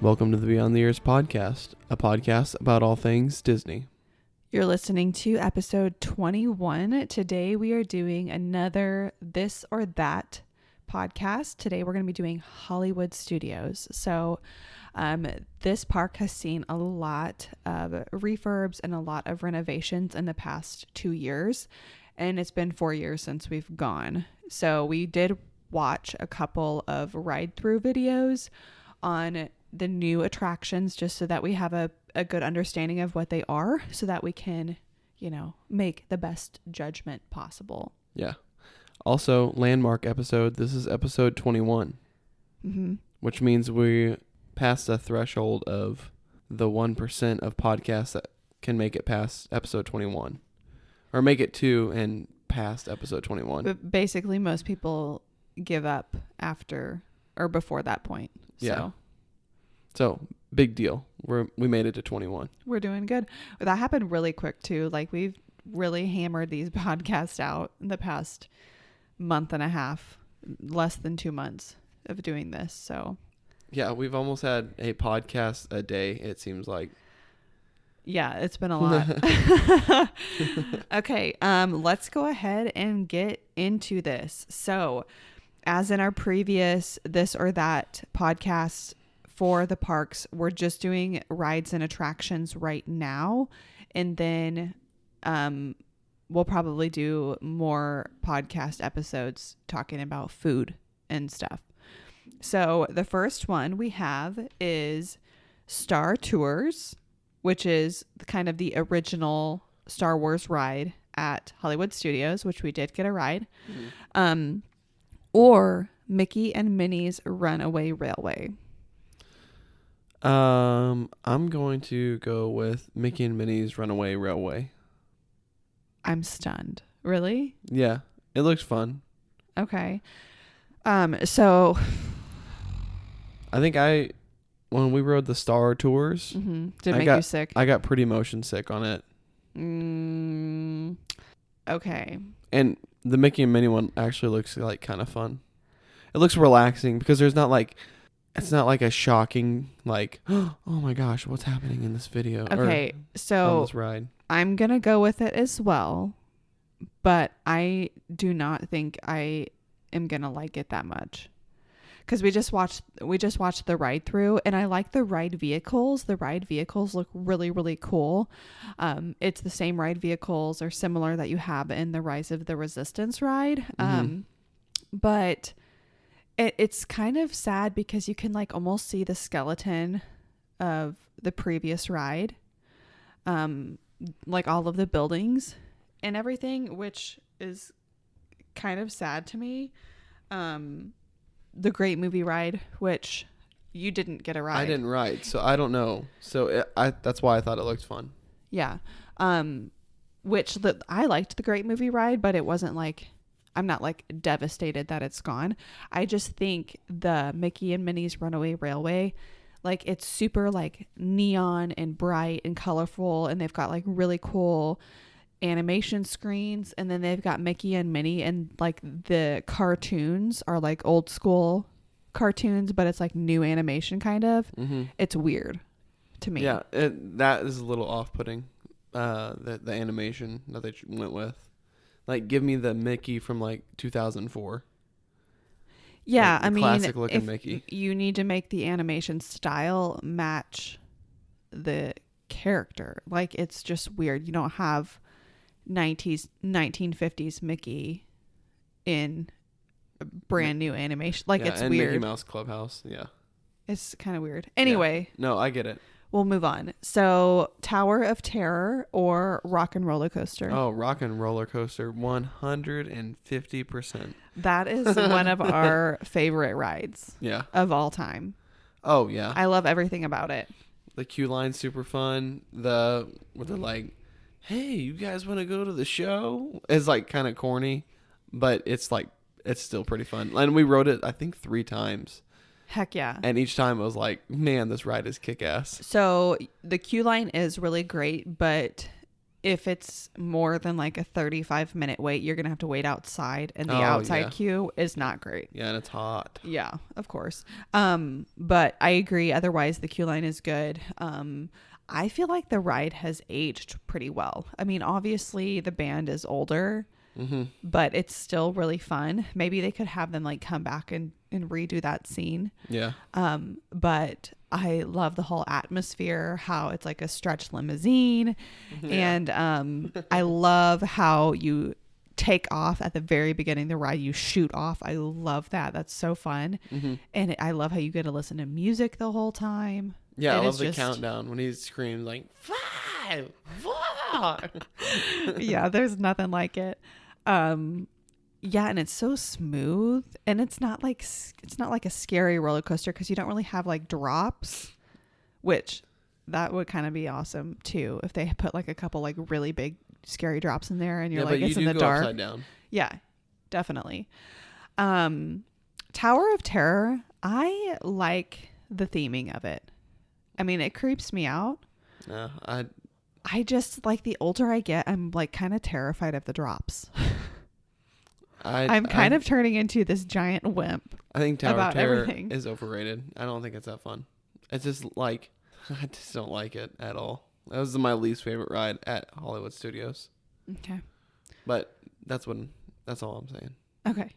Welcome to the Beyond the Years podcast, a podcast about all things Disney. You're listening to episode 21. Today we are doing another This or That podcast. Today we're going to be doing Hollywood Studios. So this park has seen a lot of refurbs and a lot of renovations in the past 2 years. And it's been 4 years since we've gone. So we did watch a couple of ride-through videos on the new attractions just so that we have a good understanding of what they are so that we can, make the best judgment possible. Yeah. Also, landmark episode. This is episode 21, which means we passed the threshold of the 1% of podcasts that can make it past episode 21 or make it to and past episode 21. But basically, most people give up after or before that point. Yeah. So big deal. We made it to 21. We're doing good. That happened really quick too. Like we've really hammered these podcasts out in the past month and a half, less than 2 months of doing this. So yeah, we've almost had a podcast a day, it seems like. Yeah, it's been a lot. Okay, let's go ahead and get into this. So as in our previous This or That podcasts for the parks, we're just doing rides and attractions right now. And then we'll probably do more podcast episodes talking about food and stuff. So the first one we have is Star Tours, which is kind of the original Star Wars ride at Hollywood Studios, which we did get a ride. Or Mickey and Minnie's Runaway Railway. I'm going to go with Mickey and Minnie's Runaway Railway. I'm stunned. Really? Yeah, it looks fun. Okay. So I think when we rode the Star Tours, did it make you sick? I got pretty motion sick on it. Okay. And the Mickey and Minnie one actually looks like kind of fun. It looks relaxing because it's not like a shocking oh my gosh, what's happening in this video? Okay, so on this ride. I'm gonna go with it as well, but I do not think I am gonna like it that much. Because we just watched the ride through, and I like the ride vehicles. The ride vehicles look really, really cool. It's the same ride vehicles or similar that you have in the Rise of the Resistance ride. But it's kind of sad because you can almost see the skeleton of the previous ride. All of the buildings and everything, which is kind of sad to me. The Great Movie Ride, which you didn't get a ride. I didn't ride, so I don't know. So that's why I thought it looked fun. Yeah. I liked the Great Movie Ride, but it wasn't I'm not devastated that it's gone. I just think the Mickey and Minnie's Runaway Railway, it's super neon and bright and colorful, and they've got really cool animation screens, and then they've got Mickey and Minnie, and the cartoons are old school cartoons, but it's new animation kind of. It's weird to me. Yeah, that is a little off-putting. The animation that they went with, give me the Mickey from 2004. Yeah, I mean, classic looking Mickey. You need to make the animation style match the character. It's just weird. You don't have 1950s Mickey in a brand new animation. It's and weird. Mickey Mouse Clubhouse. Yeah. It's kind of weird. Anyway. Yeah. No, I get it. We'll move on. So Tower of Terror or Rock and Roller Coaster? Oh, Rock and Roller Coaster, 150%. That is one of our favorite rides of all time. Oh, yeah. I love everything about it. The queue line's super fun. Where they're hey, you guys want to go to the show? It's kind of corny, but it's still pretty fun. And we rode it, I think, 3 times. Heck yeah. And each time I was man, this ride is kick-ass. So the queue line is really great, but if it's more than like a 35-minute wait, you're going to have to wait outside, and the outside queue is not great. Yeah, and it's hot. Yeah, of course. But I agree. Otherwise, the queue line is good. I feel like the ride has aged pretty well. I mean, obviously the band is older, but it's still really fun. Maybe they could have them like come back and redo that scene. Yeah. But I love the whole atmosphere, how it's like a stretch limousine. And I love how you take off at the very beginning of the ride. You shoot off. I love that. That's so fun. And I love how you get to listen to music the whole time. Yeah, I love the countdown when he screams like 5, 4. Yeah, there's nothing like it. Yeah, and it's so smooth, and it's not like a scary roller coaster because you don't really have like drops, which that would kind of be awesome too if they put like a couple like really big scary drops in there and you're like it's in the dark. Upside down. Yeah, definitely. Tower of Terror, I like the theming of it. I mean, it creeps me out. No, I just like the older I get, I'm like kind of terrified of the drops. I'm kind of turning into this giant wimp. I think Tower of Terror is overrated. I don't think it's that fun. It's just like, I just don't like it at all. That was my least favorite ride at Hollywood Studios. Okay. But that's all I'm saying. Okay.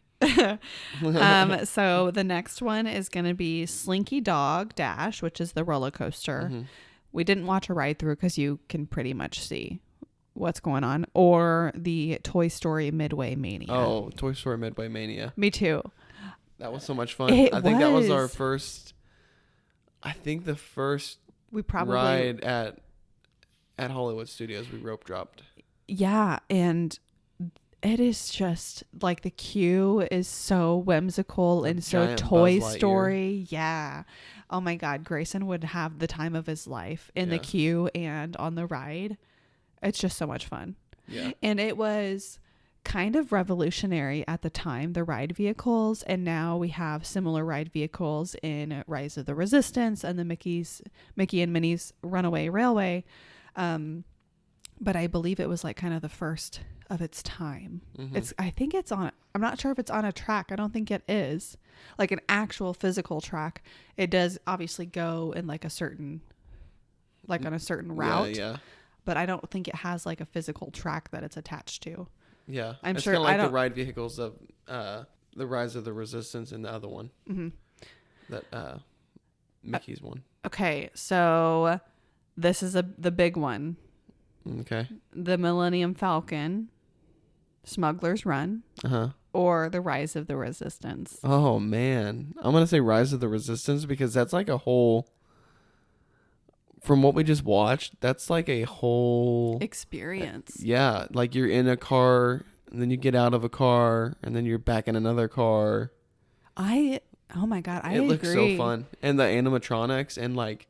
So the next one is going to be Slinky Dog Dash, which is the roller coaster. We didn't watch a ride through because you can pretty much see what's going on, or the Toy Story Midway Mania. Oh, Toy Story Midway Mania. Me too. That was so much fun. I think that was our first. I think the first ride at Hollywood Studios we rope dropped. Yeah, and it is just like the queue is so whimsical and so Toy Story. Yeah. Oh my God, Grayson would have the time of his life in the queue and on the ride. It's just so much fun. Yeah. And it was kind of revolutionary at the time, the ride vehicles. And now we have similar ride vehicles in Rise of the Resistance and the Mickey and Minnie's Runaway Railway. But I believe it was like kind of the first of its time. I think it's on, I'm not sure if it's on a track. I don't think it is like an actual physical track. It does obviously go in like a certain, like on a certain route. Yeah. But I don't think it has like a physical track that it's attached to. Yeah. I'm sure. It's kind of like the ride vehicles of the Rise of the Resistance and the other one. That Mickey's one. Okay. So this is the big one. Okay. The Millennium Falcon, Smuggler's Run, or the Rise of the Resistance. Oh, man. I'm going to say Rise of the Resistance because that's like a whole... From what we just watched, that's like a whole experience. Yeah, like you're in a car, and then you get out of a car, and then you're back in another car. Oh my God, I agree. It looks so fun, and the animatronics and like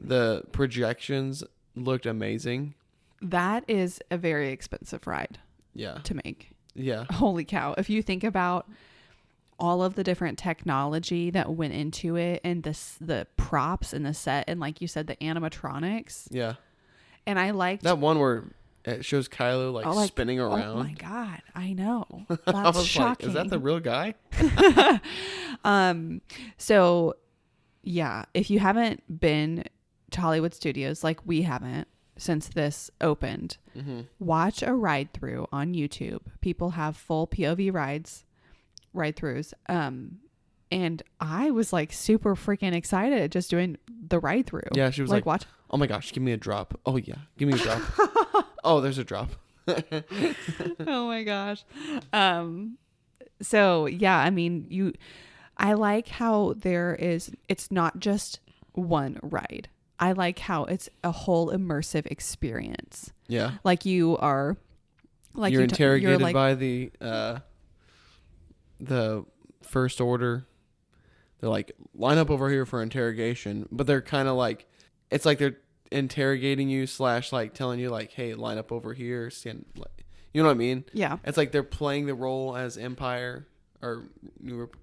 the projections looked amazing. That is a very expensive ride. Yeah. To make. Yeah. Holy cow! If you think about all of the different technology that went into it and the props and the set and like you said, the animatronics. Yeah. And I liked that one where it shows Kylo like spinning around. Oh my God. I know. That's shocking. Like, is that the real guy? So yeah, if you haven't been to Hollywood Studios, like we haven't since this opened, watch a ride through on YouTube. People have full POV ride-throughs. And I was like super freaking excited just doing the ride through. Yeah, she was like, watch. Oh my gosh, give me a drop. Oh yeah, give me a drop. Oh, there's a drop. Oh my gosh. So yeah, I mean, I like how it's not just one ride. I like how it's a whole immersive experience. Yeah. Like you are, like you're interrogated by the First Order. They're like, line up over here for interrogation, but they're kind of like, it's like they're interrogating you / like telling you like, hey, line up over here, stand. You know what I mean? Yeah. It's like they're playing the role as Empire or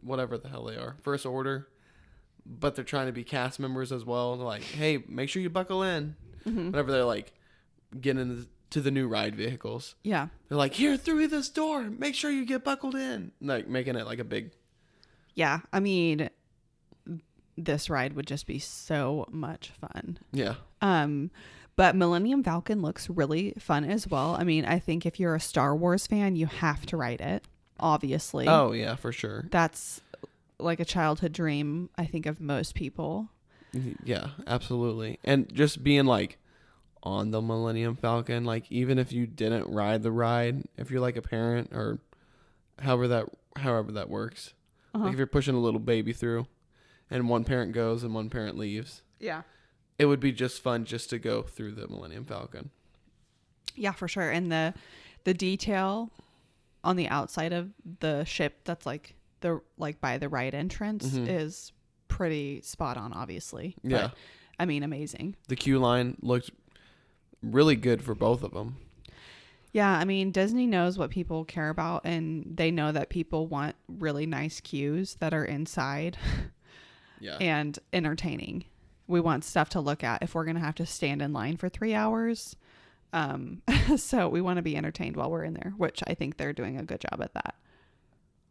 whatever the hell they are, First Order, but they're trying to be cast members as well. They're like, hey, make sure you buckle in. Whenever they're like getting to the new ride vehicles. Yeah. They're like, here, through this door. Make sure you get buckled in. Like making it like a big. Yeah. I mean, this ride would just be so much fun. Yeah. But Millennium Falcon looks really fun as well. I mean, I think if you're a Star Wars fan, you have to ride it, obviously. Oh, yeah, for sure. That's like a childhood dream, I think, of most people. Yeah, absolutely. And just being like on the Millennium Falcon, like even if you didn't ride the ride, if you're like a parent or however that works, like if you're pushing a little baby through and one parent goes and one parent leaves. Yeah. It would be just fun just to go through the Millennium Falcon. Yeah, for sure. And the detail on the outside of the ship that's like by the ride entrance is pretty spot on, obviously. Yeah. But, I mean, amazing. The queue line looked really good for both of them. Yeah, I mean, Disney knows what people care about, and they know that people want really nice queues that are inside and entertaining. We want stuff to look at if we're going to have to stand in line for 3 hours. So we want to be entertained while we're in there, which I think they're doing a good job at that.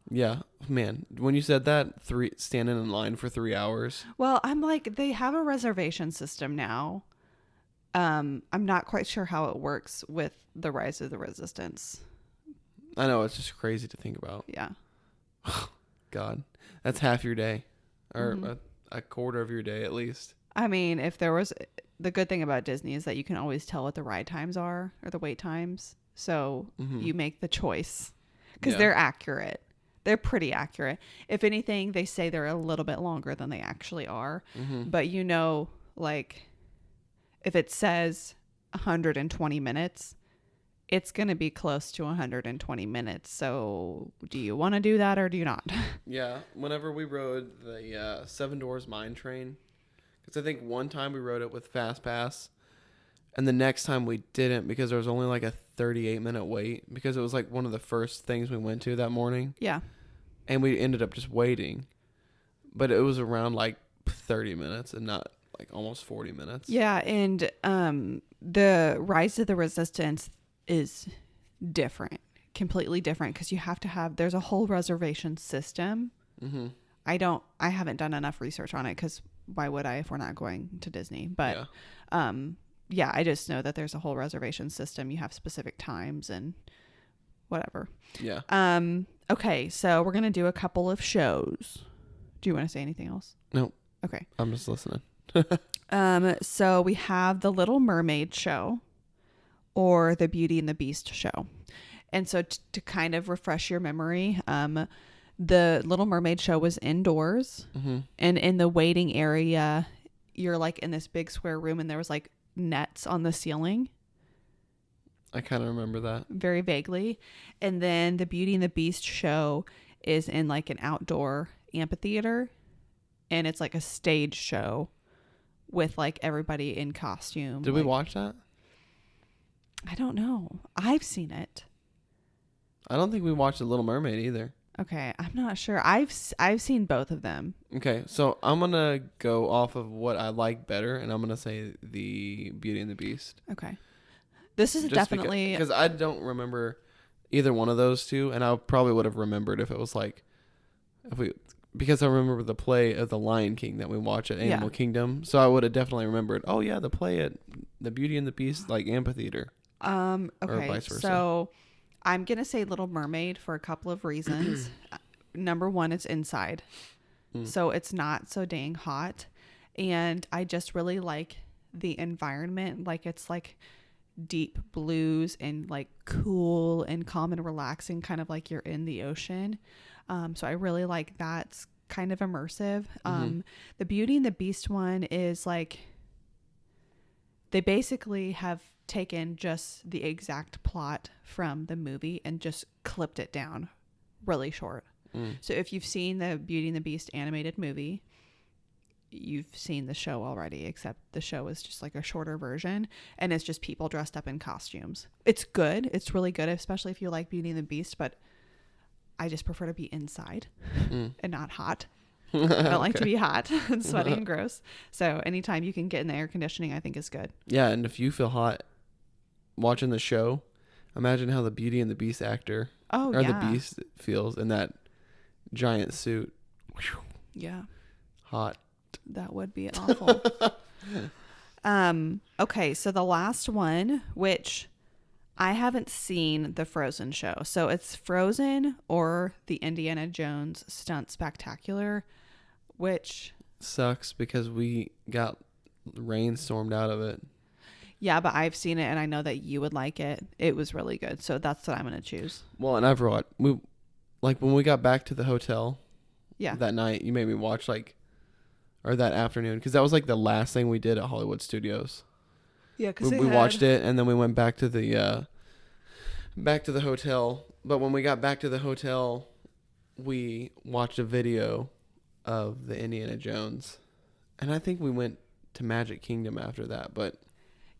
Yeah, man. When you said that, standing in line for 3 hours. Well, I'm like, they have a reservation system now. I'm not quite sure how it works with the Rise of the Resistance. I know, it's just crazy to think about. Yeah. God, that's half your day, or a quarter of your day at least. I mean, if there was, the good thing about Disney is that you can always tell what the ride times are or the wait times. So you make the choice because they're accurate. They're pretty accurate. If anything, they say they're a little bit longer than they actually are. But you know, like if it says 120 minutes, it's going to be close to 120 minutes. So do you want to do that or do you not? Yeah. Whenever we rode the Seven Dwarfs Mine Train, because I think one time we rode it with Fast Pass, and the next time we didn't because there was only like a 38-minute wait because it was like one of the first things we went to that morning. Yeah. And we ended up just waiting. But it was around like 30 minutes and not like almost 40 minutes. Yeah. And the Rise of the Resistance is different, completely different, because you have to have, there's a whole reservation system. I haven't done enough research on it because why would I if we're not going to Disney? But I just know that there's a whole reservation system. You have specific times and whatever. Yeah. Okay, so we're gonna do a couple of shows. Do you want to say anything else? No. Okay. I'm just listening. So we have the Little Mermaid show or the Beauty and the Beast show. And so to kind of refresh your memory, the Little Mermaid show was indoors, and in the waiting area, you're like in this big square room and there was like nets on the ceiling. I kind of remember that. Very vaguely. And then the Beauty and the Beast show is in like an outdoor amphitheater, and it's like a stage show with like everybody in costume. Did we watch that? I don't know. I've seen it. I don't think we watched The Little Mermaid either. Okay, I'm not sure. I've seen both of them. Okay, so I'm going to go off of what I like better, and I'm going to say the Beauty and the Beast. Okay. This is just definitely... Because I don't remember either one of those two, and I probably would have remembered if it was like... Because I remember the play of The Lion King that we watch at Animal Kingdom, so I would have definitely remembered, oh yeah, the play at the Beauty and the Beast, like amphitheater. Okay, or vice versa. So... I'm going to say Little Mermaid for a couple of reasons. Number one, it's inside. So it's not so dang hot. And I just really like the environment. Like it's like deep blues and like cool and calm and relaxing, kind of like you're in the ocean. So I really like that. It's kind of immersive. The Beauty and the Beast one is like, they basically have taken just the exact plot from the movie and just clipped it down really short. So if you've seen the Beauty and the Beast animated movie, you've seen the show already, except the show is just like a shorter version, and it's just people dressed up in costumes. It's good. It's really good, especially if you like Beauty and the Beast, but I just prefer to be inside and not hot. I don't like to be hot and sweaty and gross. So anytime you can get in the air conditioning, I think is good. Yeah, and if you feel hot, watching the show, imagine how the Beauty and the Beast actor the Beast feels in that giant suit. Yeah. Hot. That would be awful. Okay, so the last one, which I haven't seen the Frozen show. So it's Frozen or the Indiana Jones Stunt Spectacular, which sucks because we got rainstormed out of it. Yeah, but I've seen it and I know that you would like it. It was really good. So that's what I'm going to choose. Well, and I've watched, when we got back to the hotel that night, you made me watch or that afternoon, because that was like the last thing we did at Hollywood Studios. Yeah, because we watched it and then we went back to the hotel. But when we got back to the hotel, we watched a video of the Indiana Jones, and I think we went to Magic Kingdom after that. But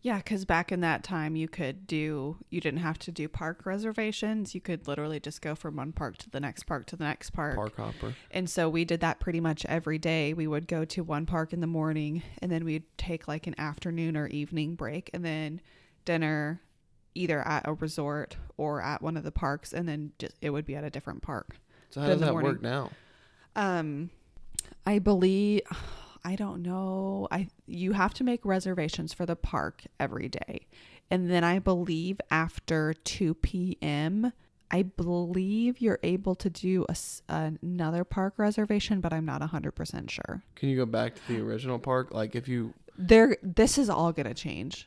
yeah, because back in that time, you didn't have to do park reservations. You could literally just go from one park to the next park to the next park. Park hopper. And so we did that pretty much every day. We would go to one park in the morning, and then we'd take like an afternoon or evening break, and then dinner either at a resort or at one of the parks, and then it would be at a different park. So how does that work now? I believe... I don't know. You have to make reservations for the park every day. And then I believe after 2 p.m., I believe you're able to do another park reservation, but I'm not 100% sure. Can you go back to the original park? Like if you... This is all going to change.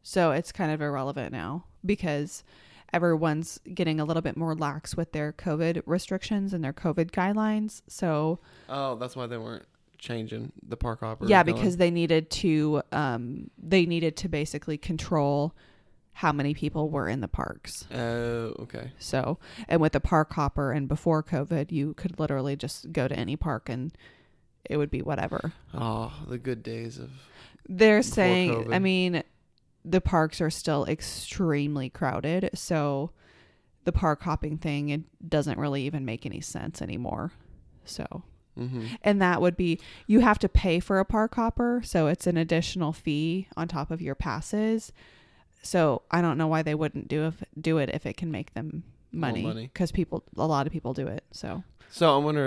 So it's kind of irrelevant now because everyone's getting a little bit more lax with their COVID restrictions and their COVID guidelines. So... Oh, that's why they weren't changing the park hopper. Yeah, because they needed to basically control how many people were in the parks. Oh, okay. So, and with the park hopper and before COVID, you could literally just go to any park and it would be whatever. Oh, the good days of... They're saying, COVID. I mean, the parks are still extremely crowded. So the park hopping thing, it doesn't really even make any sense anymore. So... Mm-hmm. And that would be, you have to pay for a park hopper. So it's an additional fee on top of your passes. So I don't know why they wouldn't do it if it can make them money. Because a lot of people do it. So I wonder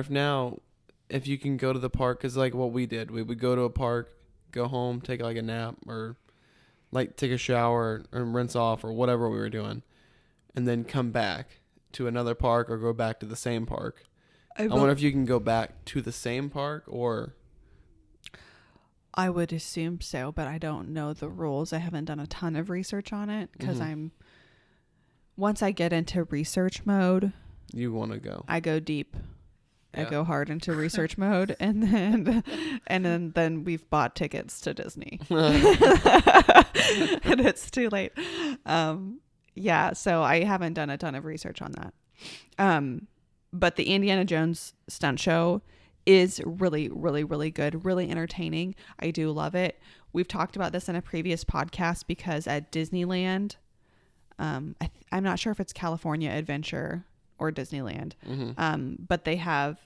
if you can go to the park, because like what we did, we would go to a park, go home, take like a nap or like take a shower or rinse off or whatever we were doing, and then come back to another park or go back to the same park. I wonder if you can go back to the same park or... I would assume so, but I don't know the rules. I haven't done a ton of research on it because once I get into research mode... You want to go. I go deep. Yeah. I go hard into research mode and then we've bought tickets to Disney. And it's too late. Yeah, so I haven't done a ton of research on that. But the Indiana Jones stunt show is really, really, really good, really entertaining. I do love it. We've talked about this in a previous podcast because at Disneyland, I'm not sure if it's California Adventure or Disneyland, but they have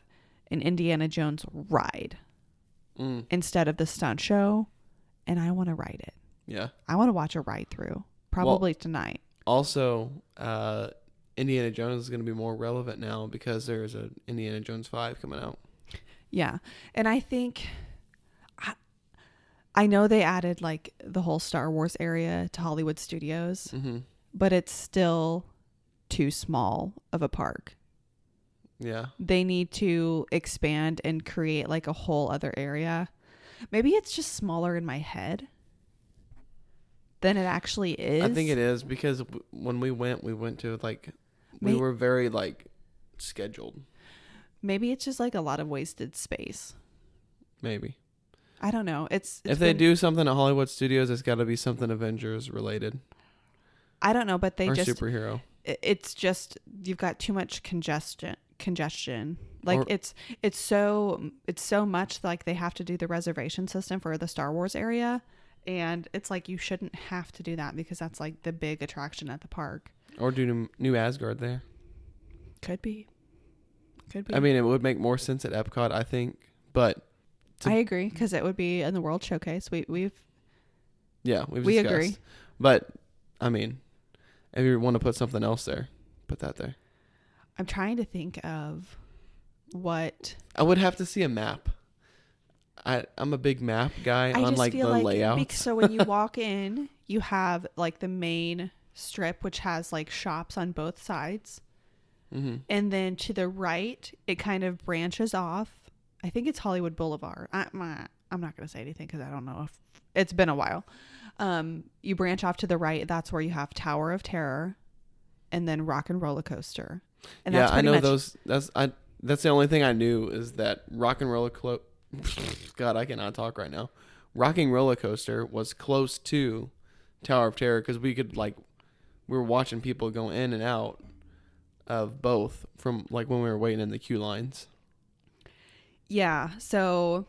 an Indiana Jones ride instead of the stunt show, and I want to ride it. Yeah. I want to watch a ride through, probably tonight. Also, Indiana Jones is going to be more relevant now because there's a Indiana Jones 5 coming out. Yeah. And I think, I know they added like the whole Star Wars area to Hollywood Studios, but it's still too small of a park. Yeah. They need to expand and create like a whole other area. Maybe it's just smaller in my head than it actually is. I think it is because when we went to like... We were very, scheduled. Maybe it's just, a lot of wasted space. Maybe. I don't know. If they do something at Hollywood Studios, it's got to be something Avengers related. I don't know, but superhero. It's just, you've got too much congestion. It's so much like they have to do the reservation system for the Star Wars area. And it's like, you shouldn't have to do that because that's, the big attraction at the park. Or do New Asgard there. Could be. I mean, it would make more sense at Epcot, I think. But I agree because it would be in the World Showcase. We discussed. agree. But I mean, if you want to put something else there, put that there. I'm trying to think of what. I would have to see a map. I'm a big map guy on like the layouts. So when you walk in, you have like the main strip, which has like shops on both sides. Mm-hmm. And then to the right, it kind of branches off. I think it's Hollywood Boulevard. I'm not going to say anything because I don't know if it's been a while. You branch off to the right. That's where you have Tower of Terror and then Rock and Roller Coaster. And yeah, that's I know much, those. That's the only thing I knew is that Rock and Roller God, I cannot talk right now. Rocking Roller Coaster was close to Tower of Terror because we were watching people go in and out of both from like when we were waiting in the queue lines. Yeah, so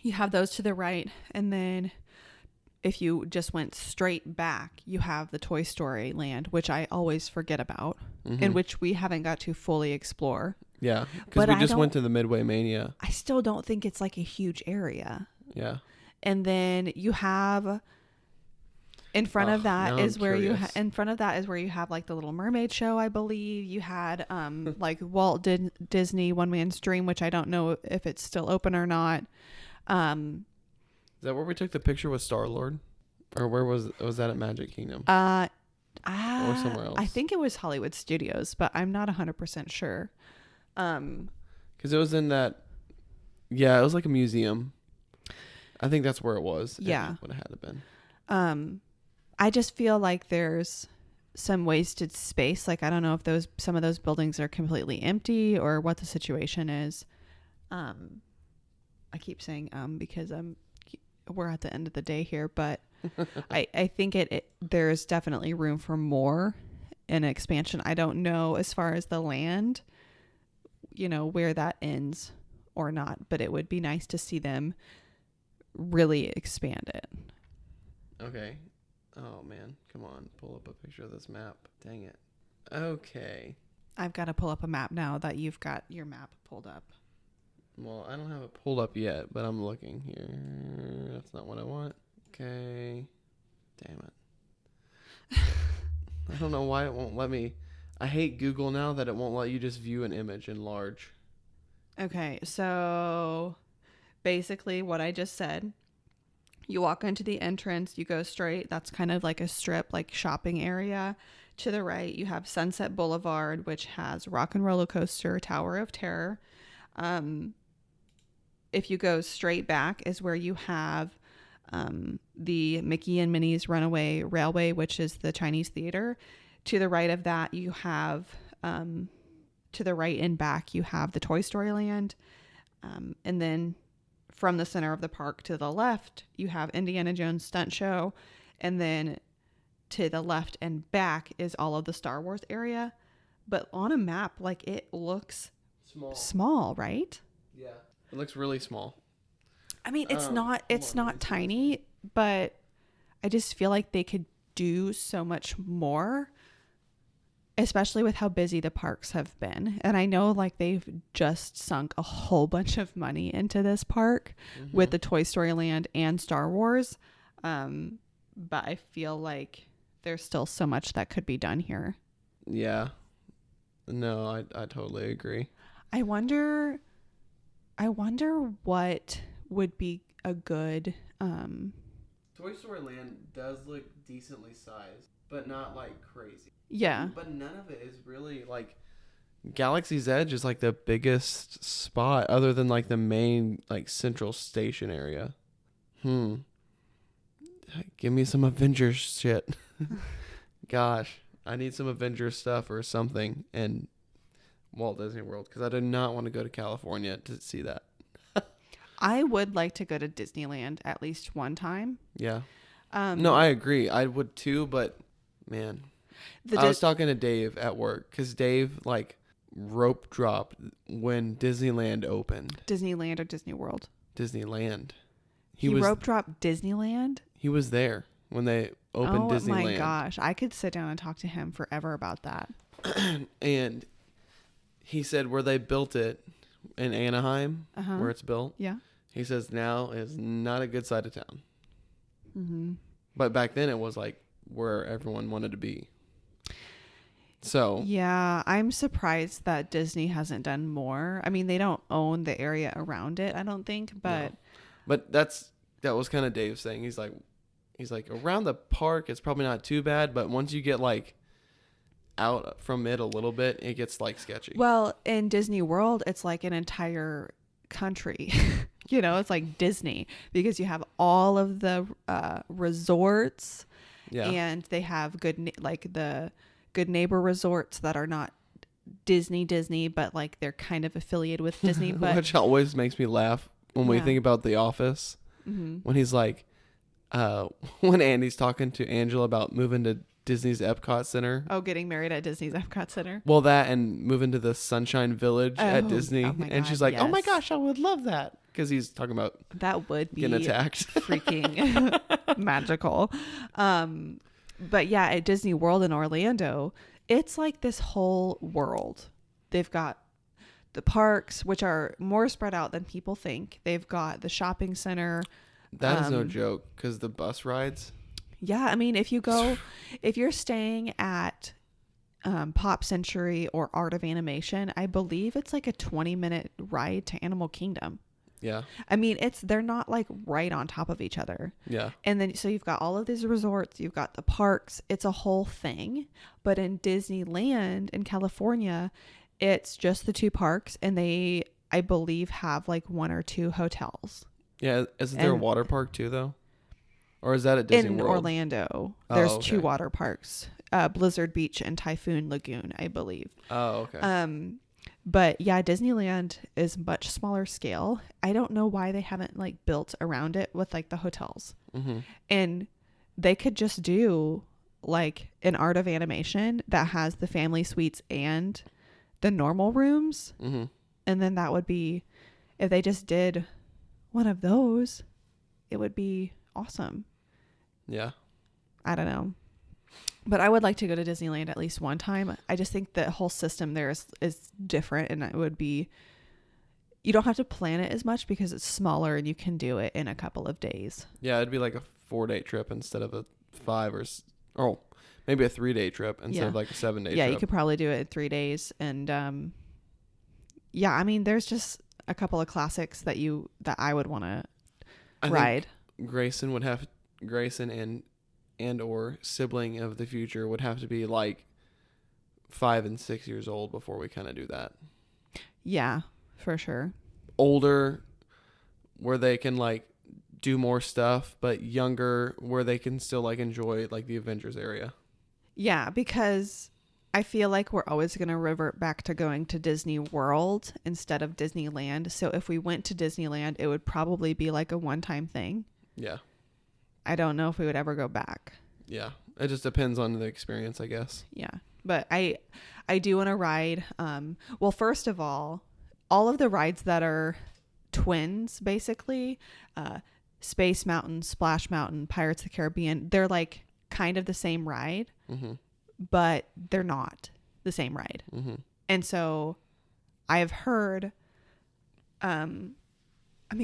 you have those to the right, and then if you just went straight back, you have the Toy Story Land, which I always forget about, and which we haven't got to fully explore. Yeah, because we just went to the Midway Mania. I still don't think it's like a huge area. Yeah. And then you have in front of that is where you have like the Little Mermaid show, I believe. You had like Walt Disney One Man's Dream, which I don't know if it's still open or not. Is that where we took the picture with Star-Lord? Or where was that at Magic Kingdom? Or somewhere else? I think it was Hollywood Studios, but I'm not 100% sure. Because it was in that, it was like a museum. I think that's where it was. Yeah. What it had to been. I just feel like there's some wasted space. Like, I don't know if some of those buildings are completely empty or what the situation is. I keep saying because we're at the end of the day here, but I think there's definitely room for more in expansion. I don't know as far as the land, where that ends or not, but it would be nice to see them really expand it. Okay. Oh man, come on, pull up a picture of this map. Dang it. Okay. I've got to pull up a map now that you've got your map pulled up. Well, I don't have it pulled up yet, but I'm looking here. That's not what I want. Okay. Damn it. I don't know why it won't let me. I hate Google now that it won't let you just view an image in large. Okay, so basically what I just said, you walk into the entrance, you go straight. That's kind of like a strip, like shopping area. To the right, you have Sunset Boulevard, which has Rock and Roller Coaster, Tower of Terror. If you go straight back is where you have the Mickey and Minnie's Runaway Railway, which is the Chinese theater. To the right of that, you have, to the right and back, you have the Toy Story Land. And then from the center of the park to the left, you have Indiana Jones Stunt Show. And then to the left and back is all of the Star Wars area. But on a map, like, it looks small, right? Yeah. It looks really small. I mean, it's not tiny, but I just feel like they could do so much more, especially with how busy the parks have been. And I know like they've just sunk a whole bunch of money into this park with the Toy Story Land and Star Wars. But I feel like there's still so much that could be done here. Yeah. No, I totally agree. I wonder what would be a good Toy Story Land does look decently sized, but not like crazy. Yeah. But none of it is really like Galaxy's Edge is like the biggest spot other than like the main like central station area. Give me some Avengers shit. Gosh, I need some Avengers stuff or something in Walt Disney World because I do not want to go to California to see that. I would like to go to Disneyland at least one time. Yeah. No, I agree. I would too, but man, I was talking to Dave at work because Dave like rope dropped when Disneyland opened. Disneyland or Disney World? Disneyland. He rope dropped Disneyland? He was there when they opened Disneyland. Oh my gosh. I could sit down and talk to him forever about that. And he said where they built it in Anaheim, where it's built. Yeah. He says now is not a good side of town. Mm-hmm. But back then it was like where everyone wanted to be. So yeah, I'm surprised that Disney hasn't done more. I mean, they don't own the area around it, I don't think, but no. But that was kind of Dave's thing. He's like around the park it's probably not too bad, but once you get like out from it a little bit, it gets like sketchy. well, in Disney World, it's like an entire country. It's like Disney because you have all of the resorts, Yeah. and they have like the Good Neighbor resorts that are not Disney, but like they're kind of affiliated with Disney. But which always makes me laugh when we Yeah. think about The Office. Mhm. When he's like, when Andy's talking to Angela about moving to Disney's Epcot Center. Oh, getting married at Disney's Epcot Center. Well, that and moving to the Sunshine Village at Disney. Oh my And she's God, like, oh my yes. gosh, I would love that. Because he's talking about That would be getting attacked. freaking magical. But yeah, at Disney World in Orlando, it's like this whole world. They've got the parks, which are more spread out than people think. They've got the shopping center. That is no joke. Because the bus rides. Yeah, I mean, if you're staying at Pop Century or Art of Animation, I believe it's like a 20-minute ride to Animal Kingdom. Yeah. I mean, they're not like right on top of each other. Yeah. And then, so you've got all of these resorts, you've got the parks, it's a whole thing. But in Disneyland in California, it's just the 2 parks, and they, I believe, have like 1 or 2 hotels. Yeah. Isn't there a water park too, though? Or is that at Disney In World? Orlando, there's okay. 2 water parks, Blizzard Beach and Typhoon Lagoon, I believe. Oh, okay. But yeah, Disneyland is much smaller scale. I don't know why they haven't like built around it with like the hotels. Mm-hmm. And they could just do like an Art of Animation that has the family suites and the normal rooms. Mm-hmm. And then that would be, if they just did one of those, it would be awesome. Yeah. I don't know. But I would like to go to Disneyland at least one time. I just think the whole system there is different, and it would be, you don't have to plan it as much because it's smaller and you can do it in a couple of days. Yeah, it'd be like a 4-day trip instead of a 5 or maybe a 3-day trip instead of like a 7-day trip. Yeah, you could probably do it in 3 days. And yeah, I mean, there's just a couple of classics that I would want to ride. Grayson and or sibling of the future would have to be like 5 and 6 years old before we kind of do that. Yeah, for sure. Older where they can like do more stuff, but younger where they can still like enjoy like the Avengers area. Yeah, because I feel like we're always going to revert back to going to Disney World instead of Disneyland. So if we went to Disneyland, it would probably be like a one-time thing. Yeah. I don't know if we would ever go back. Yeah. It just depends on the experience, I guess. Yeah. But I do want to ride. Well, first of all of the rides that are twins, basically, Space Mountain, Splash Mountain, Pirates of the Caribbean, they're like kind of the same ride, Mm-hmm. but they're not the same ride. Mm-hmm. And so I have heard, I mean,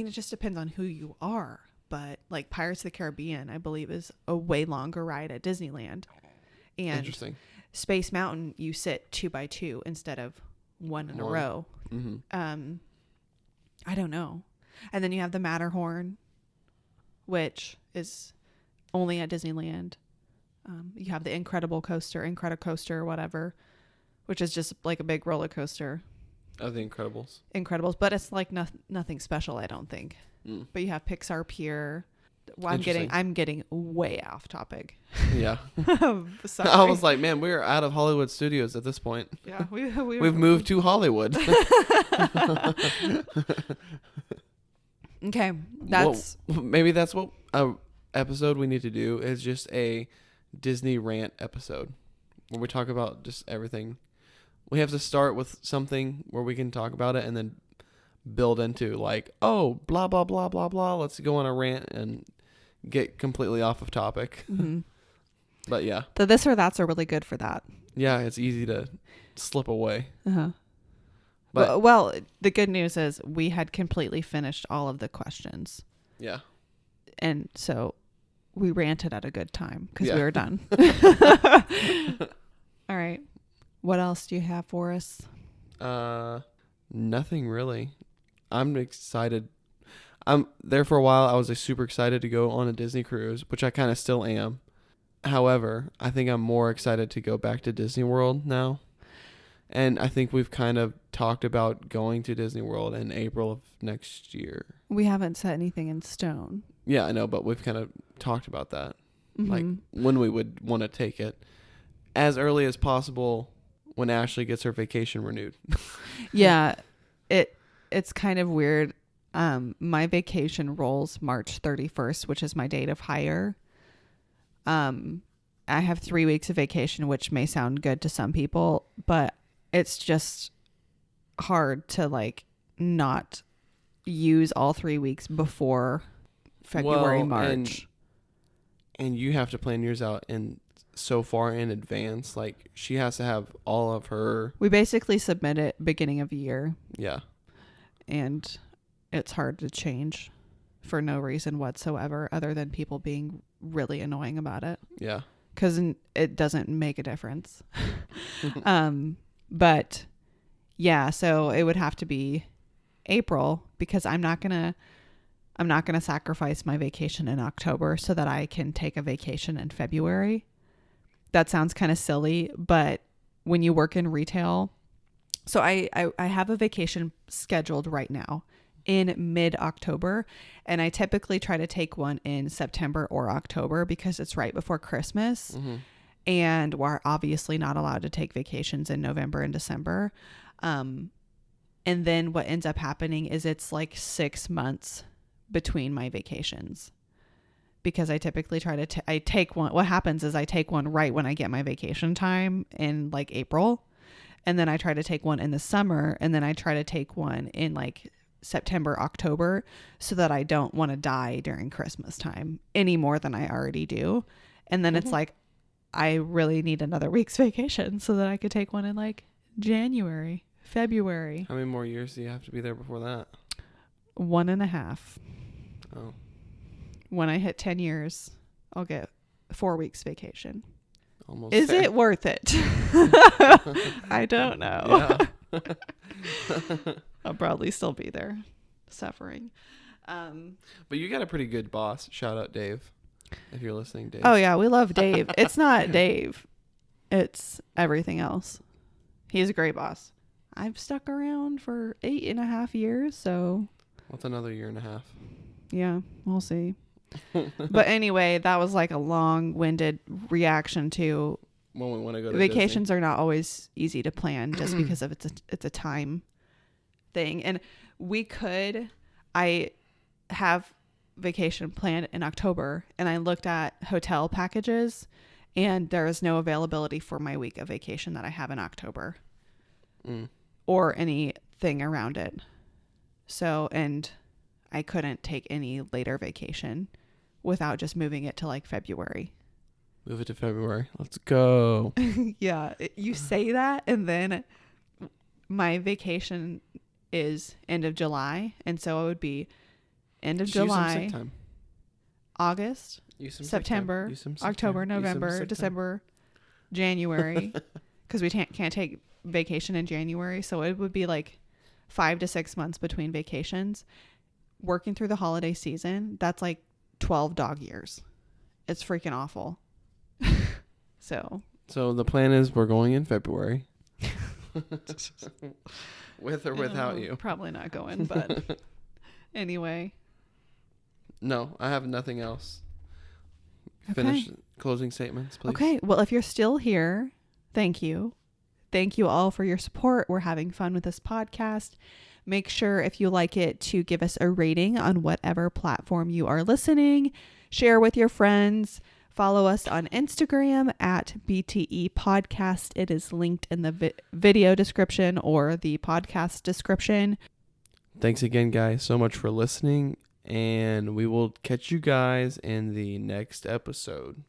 it just depends on who you are. But like Pirates of the Caribbean, I believe, is a way longer ride at Disneyland. And Interesting. Space Mountain, you sit 2 by 2 instead of one in a row. Mm-hmm. I don't know. And then you have the Matterhorn, which is only at Disneyland. You have the Incredicoaster, whatever, which is just like a big roller coaster. Of the Incredibles. Incredibles, but it's like nothing special, I don't think. But you have Pixar Pier. Well, I'm getting way off topic. Yeah. Sorry. I was like, man, we're out of Hollywood Studios at this point. Yeah, we've moved to Hollywood. Okay, maybe that's what a episode we need to do is just a Disney rant episode where we talk about just everything. We have to start with something where we can talk about it and then build into like, oh, blah, blah, blah, blah, blah. Let's go on a rant and get completely off of topic. Mm-hmm. But yeah. The this or that's are really good for that. Yeah, it's easy to slip away. Uh-huh. But well, the good news is we had completely finished all of the questions. Yeah. And so we ranted at a good time because we were done. All right. What else do you have for us? Nothing really. I'm excited. I'm there for a while. I was super excited to go on a Disney cruise, which I kind of still am. However, I think I'm more excited to go back to Disney World now. And I think we've kind of talked about going to Disney World in April of next year. We haven't set anything in stone. Yeah, I know, but we've kind of talked about that. Mm-hmm. Like when we would want to take it. As early as possible when Ashley gets her vacation renewed. Yeah, it's kind of weird. My vacation rolls March 31st, which is my date of hire. I have 3 weeks of vacation, which may sound good to some people, but it's just hard to like not use all 3 weeks before February, March. And you have to plan yours out in so far in advance. Like she has to have all of her. We basically submit it beginning of the year. Yeah. And it's hard to change for no reason whatsoever other than people being really annoying about it. Yeah. Because it doesn't make a difference. But yeah, so it would have to be April because I'm not gonna sacrifice my vacation in October so that I can take a vacation in February. That sounds kind of silly, but when you work in retail, so I have a vacation scheduled right now in mid-October, and I typically try to take one in September or October because it's right before Christmas. Mm-hmm. And we're obviously not allowed to take vacations in November and December. And then what ends up happening is it's like 6 months between my vacations because I typically try to I take one. What happens is I take one right when I get my vacation time in like April, and then I try to take one in the summer, and then I try to take one in like September, October, so that I don't want to die during Christmas time any more than I already do. And then it's like I really need another week's vacation so that I could take one in like January, February. How many more years do you have to be there before that? 1.5. Oh. When I hit 10 years, I'll get 4 weeks vacation. Almost. Is it worth it? I don't know. Yeah. I'll probably still be there suffering. But you got a pretty good boss. Shout out Dave. If you're listening, Dave. Oh yeah, we love Dave. It's not Dave. It's everything else. He's a great boss. I've stuck around for 8.5 years, so. What's another 1.5 years? Yeah, we'll see. But anyway, that was like a long-winded reaction to when we want to go to vacations Disney. are not always easy to plan just because of it's a time thing. And I have vacation planned in October, and I looked at hotel packages, and there is no availability for my week of vacation that I have in October or anything around it. So, and I couldn't take any later vacation without just moving it to like February. Move it to February. Let's go. Yeah. You say that, and then my vacation is end of July. And so it would be end of July, August, September, October, November, December, January, because we can't take vacation in January. So it would be like 5 to 6 months between vacations. Working through the holiday season, that's like 12 dog years. It's freaking awful. So the plan is we're going in February. With or without you. Probably not going, but anyway. No, I have nothing else. Finish closing statements, please. Okay. Well, if you're still here, thank you. Thank you all for your support. We're having fun with this podcast. Make sure, if you like it, to give us a rating on whatever platform you are listening. Share with your friends. Follow us on Instagram at BTE Podcast. It is linked in the video description or the podcast description. Thanks again, guys, so much for listening. And we will catch you guys in the next episode.